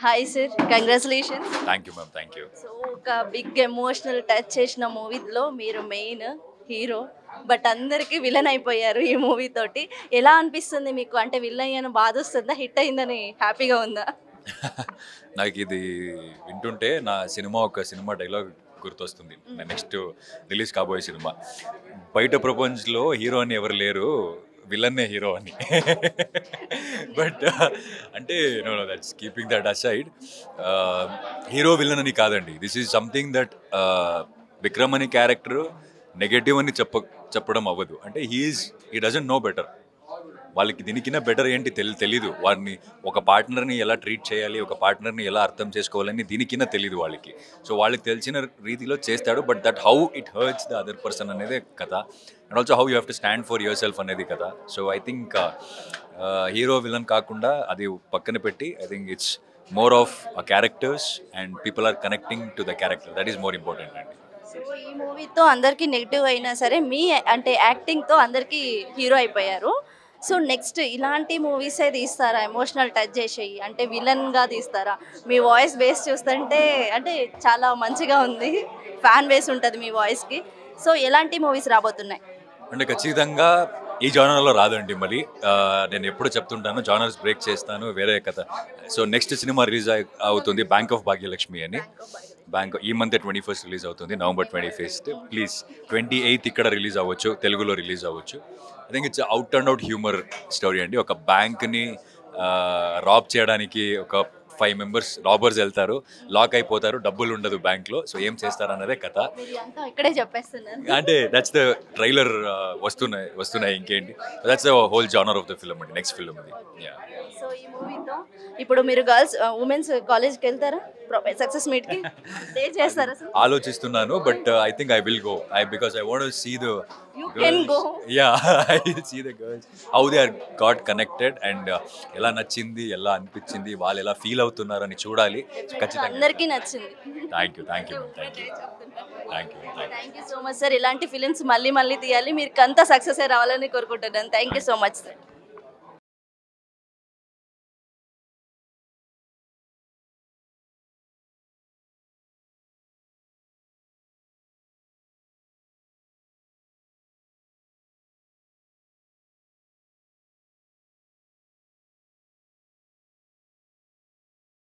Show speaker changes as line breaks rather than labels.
Hi sir, congratulations.
Thank you ma'am, thank you.
So ఒక big emotional touch చేసిన మూవీలో మీరు మెయిన్ హీరో, బట్ అందరికీ విలన్ అయిపోయారు ఈ మూవీ తోటి. ఎలా అనిపిస్తుంది మీకు? అంటే విలన్ అయ్యాను బాధ వస్తుందా, హిట్ అయిందని హ్యాపీగా ఉందా?
నాకు ఇది వింటుంటే ఒక సినిమా డైలాగ్ గుర్తొస్తుంది. నా నెక్స్ట్ రిలీజ్ కాబోయే సినిమా, బయట ప్రపంచంలో హీరో అని ఎవరు లేరు, విలన్నే హీరో అని. బట్ అంటే no no that's keeping that aside. Hero villain అని కాదండి, this is something that Vikram అని క్యారెక్టర్ నెగటివ్ అని చెప్పడం అవ్వదు. అంటే హీ డజంట్ నో బెటర్. వాళ్ళకి దీనికిన్నా బెటర్ ఏంటి తెలీదు. వాడిని ఒక పార్ట్నర్ని ఎలా ట్రీట్ చేయాలి, ఒక పార్ట్నర్ని ఎలా అర్థం చేసుకోవాలని దీనికిన్నా తెలీదు వాళ్ళకి. సో వాళ్ళకి తెలిసిన రీతిలో చేస్తాడు, but that how it hurts the other person అనేది కథ. And also how you have to stand for yourself అనేది కథ. So I think hero villain కాకుండా అది పక్కన పెట్టి, I think it's more of characters and people are connecting to the character. That is more important అండి.
సో ఈ మూవీతో అందరికీ నెగిటివ్ అయినా సరే మీ అంటే యాక్టింగ్తో అందరికీ హీరో అయిపోయారు. సో నెక్స్ట్ ఇలాంటి మూవీసే తీస్తారా, ఎమోషనల్ టచ్ చేసేయి అంటే విలన్గా తీస్తారా? మీ వాయిస్ బేస్ చూస్తుంటే అంటే చాలా మంచిగా ఉంది, ఫ్యాన్ బేస్ ఉంటుంది మీ వాయిస్కి. సో ఎలాంటి మూవీస్ రాబోతున్నాయి?
అంటే ఖచ్చితంగా ఈ జానర్లో రాదండి. మరి నేను ఎప్పుడు చెప్తుంటాను, జానర్స్ బ్రేక్ చేస్తాను, వేరే కథ. సో నెక్స్ట్ సినిమా రిలీజ్ అవుతుంది బ్యాంక్ ఆఫ్ భాగ్యలక్ష్మి అని. ఈ మంత్ 21st రిలీజ్ అవుతుంది, November 21st. ప్లీజ్ 28th ఇక్కడ రిలీజ్ అవ్వచ్చు, తెలుగులో రిలీజ్ అవ్వచ్చు. I think it's out and out humour story అండి. ఒక బ్యాంక్ని రాబ్ చేయడానికి ఒక 5 members రాబర్స్ వెళ్తారు, లాక్ అయిపోతారు, డబ్బులు ఉండదు బ్యాంక్లో. సో ఏం చేస్తారు అన్నదే కథ.
ఇక్కడే చెప్పేస్తున్నారు
అంటే దట్స్ ద ట్రైలర్. వస్తున్నాయి ఇంకేంటి. That's the whole genre of the film అండి, నెక్స్ట్ ఫిల్మ్ అది.
సో ఈ మూవీతో ఇప్పుడు మీరు గర్ల్స్ ఉమెన్స్ కాలేజ్కి వెళ్తారా? సక్సెస్ మీట్కి స్టే చేస్తారా?
ఆలోచిస్తున్నాను, but I think I will go. Because I want to see the girls how they are got connected and ఎలా నచ్చింది, ఎలా అనిపించింది, వాళ్ళు ఎలా ఫీల్ అవుతున్నారు అని చూడాలి. ఖచ్చితంగా
అందరికీ నచ్చింది.
Thank you thank you thank you thank you
thank you so much sir. ఇలాంటి ఫిలిమ్స్ మళ్ళీ తీయాలి, మీరు అంతా సక్సెస్ రావాలని కోరుకుంటున్నాను. Thank you so much sir.